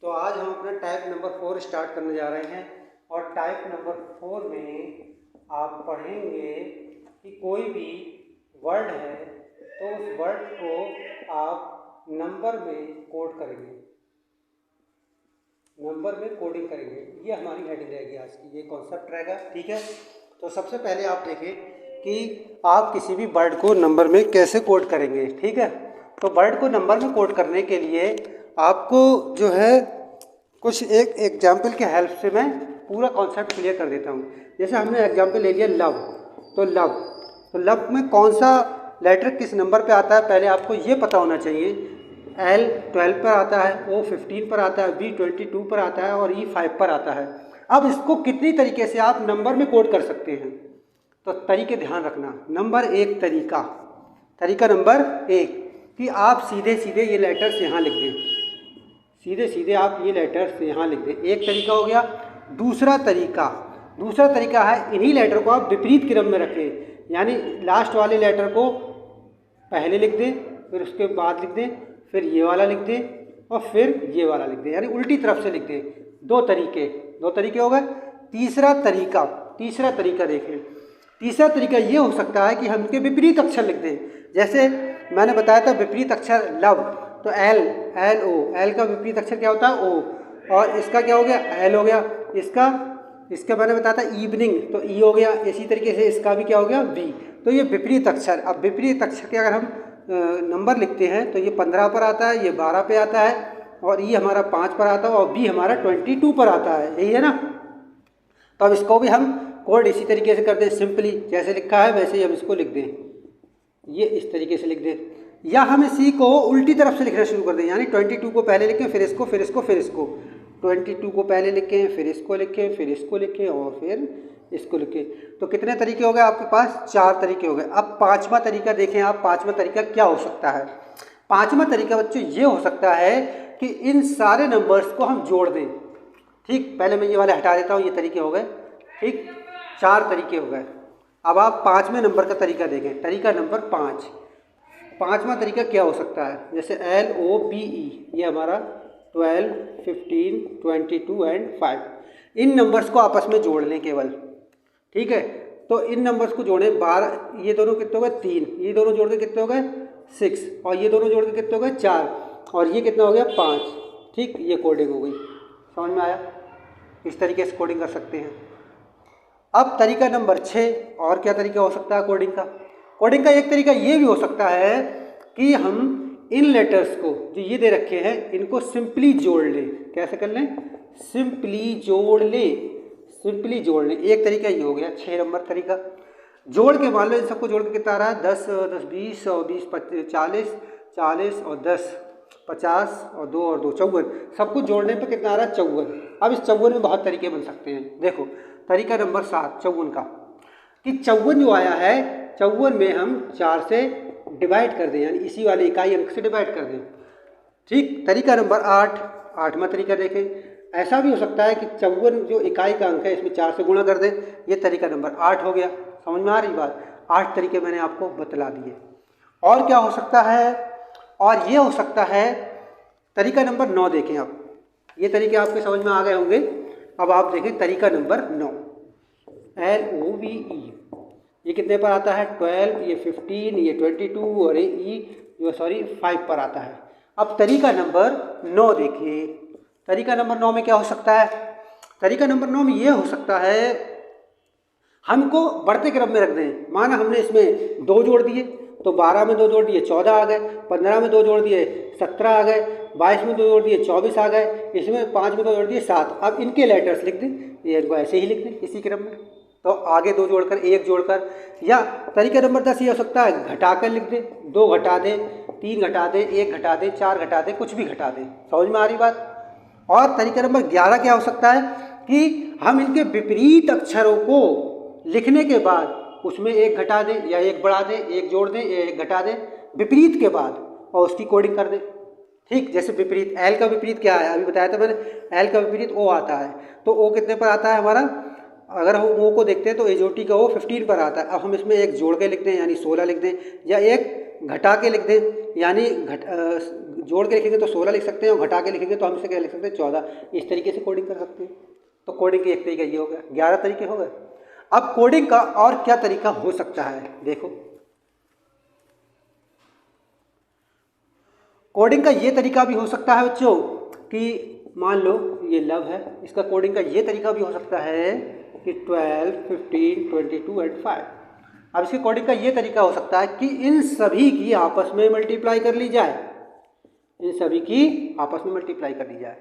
तो आज हम अपना टाइप नंबर 4 स्टार्ट करने जा रहे हैं और टाइप नंबर 4 में आप पढ़ेंगे कि कोई भी वर्ड है तो उस वर्ड को आप नंबर में कोड करेंगे, नंबर में कोडिंग करेंगे। ये हमारी हेडिंग रहेगी आज की, ये कॉन्सेप्ट रहेगा। ठीक है, तो सबसे पहले आप देखें कि आप किसी भी वर्ड को नंबर में कैसे कोड करेंगे। ठीक है, तो वर्ड को नंबर में कोड करने के लिए आपको जो है कुछ एक एग्जाम्पल के हेल्प से मैं पूरा कॉन्सेप्ट क्लियर कर देता हूँ। जैसे हमने एग्जाम्पल ले लिया लव, तो लव में कौन सा लेटर किस नंबर पे आता है पहले आपको ये पता होना चाहिए। L 12 पर आता है, O 15 पर आता है, B 22 पर आता है और E 5 पर आता है। अब इसको कितनी तरीके से आप नंबर में कोड कर सकते हैं, तो तरीके ध्यान रखना। नंबर एक तरीका नंबर एक कि आप सीधे सीधे ये लेटर्स यहाँ लिख दें, सीधे सीधे आप ये लेटर्स यहाँ लिख दें। एक तरीका हो गया। दूसरा तरीका है इन्हीं लेटर को आप विपरीत क्रम में रखें, यानी लास्ट वाले लेटर को पहले लिख दें, फिर उसके बाद लिख दें, फिर ये वाला लिख दें और फिर ये वाला लिख दें, यानी उल्टी तरफ से लिख दें। दो तरीके हो गए। तीसरा तरीका देखें। तीसरा तरीका ये हो सकता है कि हम इनके विपरीत अक्षर लिख दें। जैसे मैंने बताया था विपरीत अक्षर लव, तो एल का विपरीत अक्षर क्या होता है ओ, और इसका क्या हो गया एल हो गया। इसका मैंने बताया था इवनिंग, तो ई हो गया। इसी तरीके से इसका भी क्या हो गया बी। तो ये विपरीत अक्षर। अब विपरीत अक्षर के अगर हम नंबर लिखते हैं तो ये 15 पर आता है, ये 12 पे आता है और ये हमारा 5 पर आता है और बी हमारा 22 पर आता है, यही है ना। तो अब इसको भी हम कोड इसी तरीके से करते हैं, सिंपली जैसे लिखा है वैसे ही हम इसको लिख दें, ये इस तरीके से लिख दें। या हम इसी को उल्टी तरफ से लिखना शुरू कर दें, यानी 22 को पहले लिखें, फिर इसको 22 को पहले लिखें, फिर इसको लिखें और फिर इसको लिखें। तो कितने तरीके हो गए आपके पास? 4 तरीके हो गए। अब पांचवा तरीका देखें आप। पांचवा तरीका क्या हो सकता है? पांचवा तरीका बच्चों ये हो सकता है कि इन सारे नंबर्स को हम जोड़ दें। ठीक, पहले मैं ये वाले हटा देता हूँ, ये तरीके हो गए। ठीक, 4 तरीके हो गए। अब आप 5वें नंबर का तरीका देखें, तरीका नंबर 5। पांचवा तरीका क्या हो सकता है? जैसे LOPE, ये हमारा 12, 15, 22 एंड 5। इन नंबर्स को आपस में जोड़ लें केवल। ठीक है, तो इन नंबर्स को जोड़ें। 12, ये दोनों कितने हो गए 3, ये दोनों जोड़ के कितने हो गए 6 और ये दोनों जोड़ के कितने हो गए 4 और ये कितना हो गया 5। ठीक, ये कोडिंग हो गई। समझ में आया? इस तरीके से कोडिंग कर सकते हैं। अब तरीका नंबर 6, और क्या तरीका हो सकता है कोडिंग का? कोडिंग का एक तरीका ये भी हो सकता है कि हम इन लेटर्स को जो ये दे रखे हैं इनको सिंपली जोड़ लें। कैसे कर लें? सिंपली जोड़ लें। एक तरीका ये हो गया 6 नंबर तरीका। जोड़ के मान लो इन सबको जोड़ के कितना आ रहा है 10, 10 20 और 20 40, 40 और 10 50 और 2 और 2 54। सबको जोड़ने पर कितना आ रहा है 54। अब इस 54 में बहुत तरीके बन सकते हैं। देखो तरीका नंबर 7 54 का, कि 54 जो आया है 54 में हम 4 से डिवाइड कर दें, यानी इसी वाले इकाई अंक से डिवाइड कर दें। ठीक, तरीका नंबर 8, 8वां तरीका देखें। ऐसा भी हो सकता है कि 54 जो इकाई का अंक है इसमें 4 से गुणा कर दें, ये तरीका नंबर 8 हो गया। समझ में आ रही बात? 8 तरीके मैंने आपको बतला दिए। और क्या हो सकता है? और ये हो सकता है तरीका नंबर 9 देखें आप। ये तरीके आपके समझ में आ गए होंगे। अब आप देखें तरीका नंबर 9, LOVE। ये कितने पर आता है 12, ये 15, ये 22 और ये 5 पर आता है। अब तरीका नंबर 9 देखिए। तरीका नंबर 9 में क्या हो सकता है? तरीका नंबर 9 में ये हो सकता है हमको बढ़ते क्रम में रख दें। माना हमने इसमें 2 जोड़ दिए तो 12 में 2 जोड़ दिए 14 आ गए, 15 में 2 जोड़ दिए 17 आ गए, 22 में 2 जोड़ दिए 24 आ गए, इसमें 5 में 2 जोड़ दिए 7। अब इनके लेटर्स लिख दें, ये इनको ऐसे ही लिख दें इसी क्रम में। तो आगे 2 जोड़कर 1 जोड़कर, या तरीका नंबर 10 ये हो सकता है घटाकर लिख दें, 2 घटा दें, 3 घटा दें, 1 घटा दें, 4 घटा दें, कुछ भी घटा दें। समझ में आ रही बात? और तरीका नंबर 11 क्या हो सकता है कि हम इनके विपरीत अक्षरों को लिखने के बाद उसमें 1 घटा दें या 1 बढ़ा दें, 1 जोड़ दें या 1 घटा दें विपरीत के बाद, और उसकी कोडिंग कर दें। ठीक, जैसे विपरीत एल का विपरीत क्या है? अभी बताया था मैंने, एल का विपरीत ओ आता है। तो ओ कितने पर आता है हमारा? अगर हम ओ को देखते हैं तो एजोटी का ओ 15 पर आता है। अब हम इसमें 1 जोड़ के लिख दें यानी 16 लिख दें, या 1 घटा के लिख दें यानी जोड़ के लिखेंगे तो 16 लिख सकते हैं और घटा के लिखेंगे तो हम इसे क्या लिख सकते हैं 14। इस तरीके से कोडिंग कर सकते हैं। तो कोडिंग की एक तरीका ये हो गया, 11 तरीके हो गए। अब कोडिंग का और क्या तरीका हो सकता है, देखो कोडिंग का ये तरीका भी हो सकता है बच्चों कि मान लो ये लव है, इसका कोडिंग का ये तरीका भी हो सकता है कि 12, 15, 22 एंड 5। अब इसके कोडिंग का ये तरीका हो सकता है कि इन सभी की आपस में मल्टीप्लाई कर ली जाए, इन सभी की आपस में मल्टीप्लाई कर ली जाए।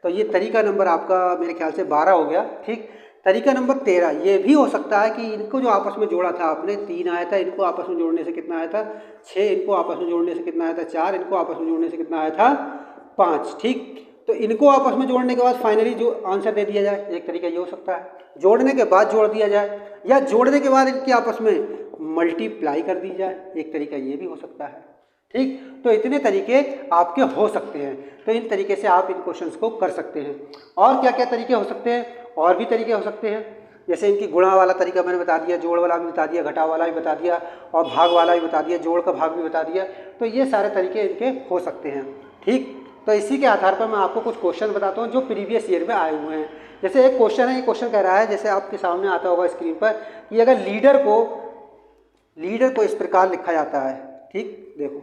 तो ये तरीका नंबर आपका मेरे ख्याल से 12 हो गया। ठीक, तरीका नंबर 13 ये भी हो सकता है कि इनको जो आपस में जोड़ा था आपने 3 आया था, इनको आपस में जोड़ने से कितना आया था 6, इनको आपस में जोड़ने से कितना आया था 4, इनको आपस में जोड़ने से कितना आया था 5। ठीक, तो इनको आपस में जोड़ने के बाद फाइनली जो आंसर दे दिया जाए, एक तरीका ये हो सकता है। जोड़ने के बाद जोड़ दिया जाए या जोड़ने के बाद इनकी आपस में मल्टीप्लाई कर दी जाए, एक तरीका ये भी हो सकता है। ठीक, तो इतने तरीके आपके हो सकते हैं। तो इन तरीके से आप इन क्वेश्चंस को कर सकते हैं। और क्या क्या तरीके हो सकते हैं, और भी तरीके हो सकते हैं, जैसे इनकी गुणा वाला तरीका मैंने बता दिया, जोड़ वाला भी बता दिया, घटा वाला भी बता दिया और भाग वाला भी बता दिया, जोड़ का भाग भी बता दिया। तो ये सारे तरीके इनके हो सकते हैं। ठीक, तो इसी के आधार पर मैं आपको कुछ क्वेश्चन बताता हूँ जो प्रीवियस ईयर में आए हुए हैं। जैसे एक क्वेश्चन है, ये क्वेश्चन कह रहा है, जैसे आपके सामने आता होगा स्क्रीन पर, कि अगर लीडर को इस प्रकार लिखा जाता है। ठीक, देखो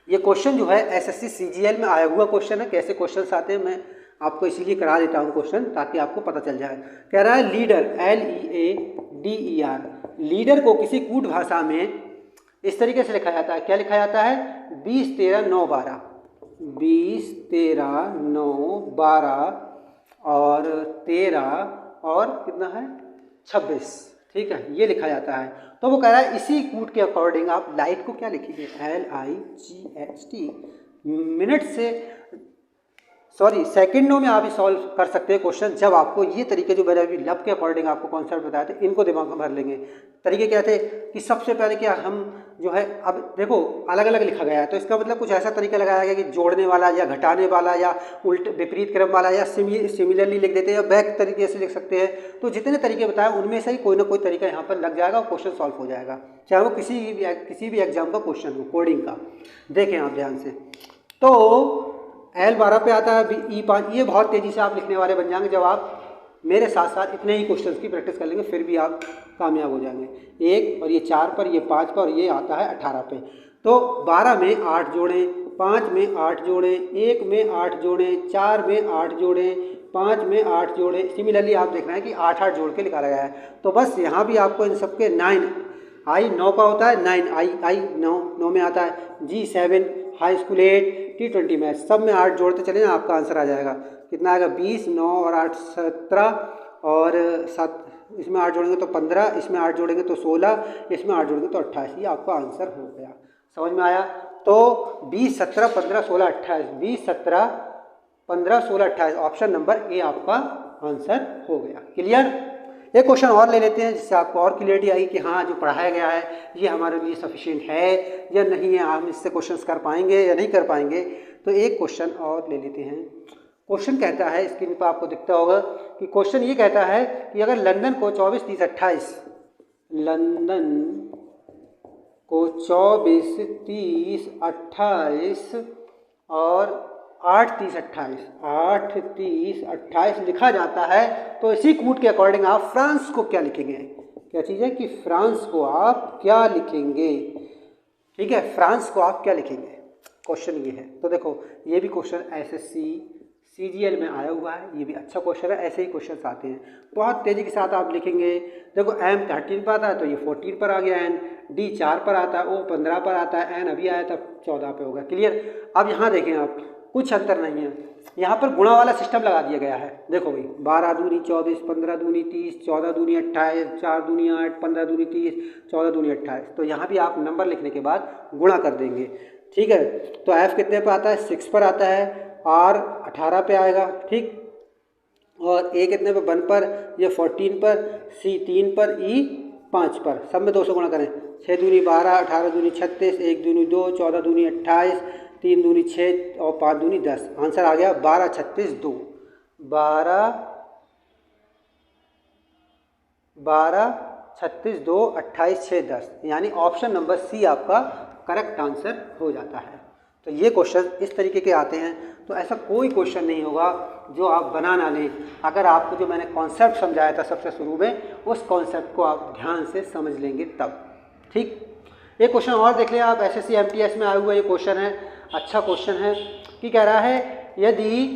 ये क्वेश्चन जो है एसएससी सीजीएल में आया हुआ क्वेश्चन है। कैसे क्वेश्चंस आते हैं मैं आपको इसीलिए करा देता हूँ क्वेश्चन, ताकि आपको पता चल जाए। कह रहा है लीडर LEADER, लीडर को किसी कूट भाषा में इस तरीके से लिखा जाता है। क्या लिखा जाता है 20, 13, 9, 12, 20, 13, 9, 12 और 13 और कितना है 26। ठीक है, ये लिखा जाता है। तो वो कह रहा है इसी कूट के अकॉर्डिंग आप लाइट को क्या लिखेंगे LIGHT, मिनट से सेकंडों में आप सॉल्व कर सकते हैं क्वेश्चन। जब आपको ये तरीके जो मैंने अभी लब के अकॉर्डिंग आपको कॉन्सेप्ट बताया थे, इनको दिमाग में भर लेंगे। तरीके क्या थे कि सबसे पहले क्या हम जो है, अब देखो अलग अलग लिखा गया है, तो इसका मतलब कुछ ऐसा तरीका लगाया गया कि जोड़ने वाला या घटाने वाला या उल्ट विपरीत क्रम वाला या सिमिलरली लिख देते हैं या बैक तरीके से लिख सकते हैं। तो जितने तरीके बताए उनमें से ही कोई ना कोई तरीका यहाँ पर लग जाएगा और क्वेश्चन सॉल्व हो जाएगा, चाहे वो किसी भी एग्जाम का क्वेश्चन हो कोडिंग का। देखें आप ध्यान से, तो L12 पे आता है E5। ये बहुत तेज़ी से आप लिखने वाले बन जाएंगे जब आप मेरे साथ साथ इतने ही क्वेश्चंस की प्रैक्टिस कर लेंगे, फिर भी आप कामयाब हो जाएंगे। 1 और ये 4 पर, ये 5 पर और ये आता है 18 पे। तो 12 में 8 जोड़ें, 5 में 8 जोड़ें, 1 में 8 जोड़ें, 4 में 8 जोड़ें, 5 में 8 जोड़ें। सिमिलरली आप देख रहे हैं कि 8 जोड़ के निकाला गया है। तो बस यहाँ भी आपको इन सबके 9 9 का होता है, 9 9 में आता है, G7 high school 8 T20 math, सब में 8 जोड़ते चले ना, आपका आंसर आ जाएगा। कितना आएगा 20, 9 और 8 17 और 7, इसमें 8 जोड़ेंगे तो 15, इसमें 8 जोड़ेंगे तो 16, इसमें 8 जोड़ेंगे तो 28। ये आपका आंसर हो गया। समझ में आया? तो 20, 17, 15, 16, 28, 20, 17, 15, 16, 28, ऑप्शन नंबर ए आपका आंसर हो गया। क्लियर? एक क्वेश्चन और ले लेते हैं जिससे आपको और क्लियरिटी आई कि हाँ जो पढ़ाया गया है ये हमारे लिए सफिशिएंट है या नहीं है, हम इससे क्वेश्चंस कर पाएंगे या नहीं कर पाएंगे। तो एक क्वेश्चन और ले लेते हैं। क्वेश्चन कहता है, स्क्रीन पर आपको दिखता होगा कि क्वेश्चन ये कहता है कि अगर लंदन को 24, 30, 28, लंदन को 24, 30, 28 और 8, 30, 28, 8, 30, 28 लिखा जाता है, तो इसी कूट के अकॉर्डिंग आप फ्रांस को क्या लिखेंगे? क्या चीज़ है कि फ्रांस को आप क्या लिखेंगे? ठीक है, फ्रांस को आप क्या लिखेंगे? क्वेश्चन ये है। तो देखो ये भी क्वेश्चन एसएससी सीजीएल में आया हुआ है, ये भी अच्छा क्वेश्चन है। ऐसे ही क्वेश्चन आते हैं, बहुत तेज़ी के साथ आप लिखेंगे। देखो M 13 पर आता है तो ये 14 पर आ गया, N D 4 पर आता है, O 15 पर आता है, N अभी आया था 14 पे होगा। क्लियर? अब यहाँ देखें आप, कुछ अंतर नहीं है, यहाँ पर गुणा वाला सिस्टम लगा दिया गया है। देखो भाई 12 दूनी 24, 15 दूनी 30, 14 दूनी 28, 4 दूनी 8, 15 दूनी 30, 14 दूनी 28। तो यहाँ भी आप नंबर लिखने के बाद गुणा कर देंगे। ठीक है, तो F कितने पर आता है? 6 पर आता है, R 18 पे आएगा। ठीक, और A कितने पर? 1 पर, ये 14 पर, C 3 पर, E 5 पर। सब में 2 से गुणा करें, 6 दूनी 12, 18 दूनी 36, 1 दूनी 2, 14 दूनी 28, 3 दूनी 6 और 5 दूनी 10। आंसर आ गया 12, 36, 2, 12, 36, 2, 28, 6, 10, यानी ऑप्शन नंबर सी आपका करेक्ट आंसर हो जाता है। तो ये क्वेश्चन इस तरीके के आते हैं। तो ऐसा कोई क्वेश्चन नहीं होगा जो आप बना ना लें, अगर आपको जो मैंने कॉन्सेप्ट समझाया था सबसे शुरू में, उस कॉन्सेप्ट को आप ध्यान से समझ लेंगे तब। ठीक, एक क्वेश्चन और देख लें आप, SSC MTS में आया हुआ ये क्वेश्चन है, अच्छा क्वेश्चन है कि कह रहा है यदि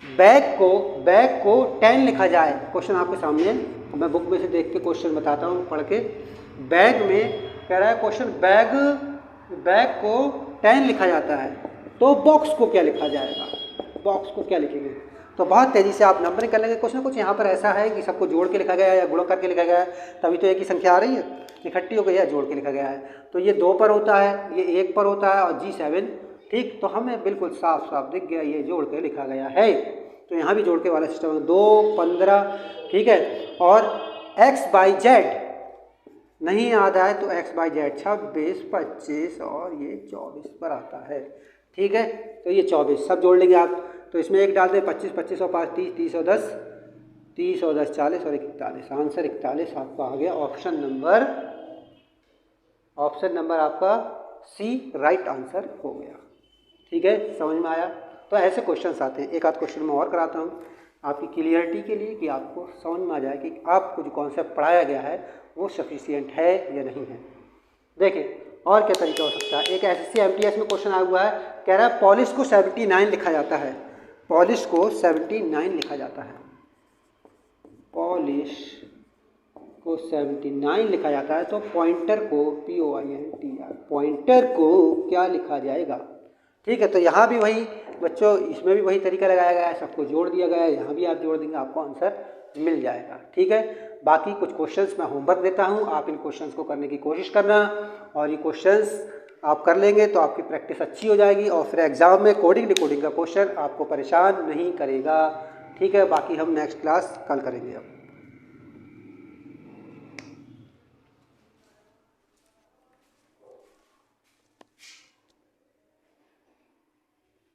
बैग को 10 लिखा जाए, क्वेश्चन आपके सामने है, मैं बुक में से देख के क्वेश्चन बताता हूँ पढ़ के। बैग में कह रहा है क्वेश्चन, बैग को 10 लिखा जाता है तो बॉक्स को क्या लिखा जाएगा, बॉक्स को क्या लिखेंगे। तो बहुत तेज़ी से आप नंबरिंग कर लेंगे। कुछ ना कुछ यहाँ पर ऐसा है कि सबको जोड़ के लिखा गया है या गुणा करके लिखा गया है, तभी तो एक ही संख्या आ रही है, इकट्ठी हो गई है, जोड़ के लिखा गया है। तो ये 2 पर होता है, ये 1 पर होता है और G7। ठीक, तो हमें बिल्कुल साफ साफ दिख गया ये जोड़ के लिखा गया है। तो यहाँ भी जोड़ के वाला सिस्टम है, 2, 15, ठीक है। और XYZ नहीं याद आए तो XYZ 26, 25 और ये 24 पर आता है। ठीक है, तो ये 24 सब जोड़ लेंगे आप। तो इसमें 1 डाल दें, 25, 25 और 5 30, 30 और 10 30 और 10 40 और 41, आंसर 41 आपका आ गया। ऑप्शन नंबर आपका C राइट आंसर हो गया। ठीक है, समझ में आया। तो ऐसे क्वेश्चंस आते हैं। एक आध क्वेश्चन मैं और कराता हूँ आपकी क्लियरिटी के लिए कि आपको समझ में आ जाए कि आपको जो कॉन्सेप्ट पढ़ाया गया है वो सफिशिएंट है या नहीं है। देखें और क्या तरीका हो सकता है। एक SSC MTS में क्वेश्चन आया हुआ है, कह रहा है पॉलिश को 79 लिखा जाता है, पॉलिश को 79 लिखा जाता है, पॉलिश को 79 लिखा जाता है, तो पॉइंटर को POINTR, पॉइंटर को क्या लिखा जाएगा। ठीक है, तो यहाँ भी वही बच्चों, इसमें भी वही तरीका लगाया गया है, सबको जोड़ दिया गया है, यहाँ भी आप जोड़ देंगे आपको आंसर मिल जाएगा। ठीक है, बाकी कुछ क्वेश्चंस मैं होमवर्क देता हूँ, आप इन क्वेश्चंस को करने की कोशिश करना, और ये क्वेश्चंस आप कर लेंगे तो आपकी प्रैक्टिस अच्छी हो जाएगी और फिर एग्जाम में कोडिंग डिकोडिंग का क्वेश्चन आपको परेशान नहीं करेगा। ठीक है, बाकी हम नेक्स्ट क्लास कल करेंगे अब।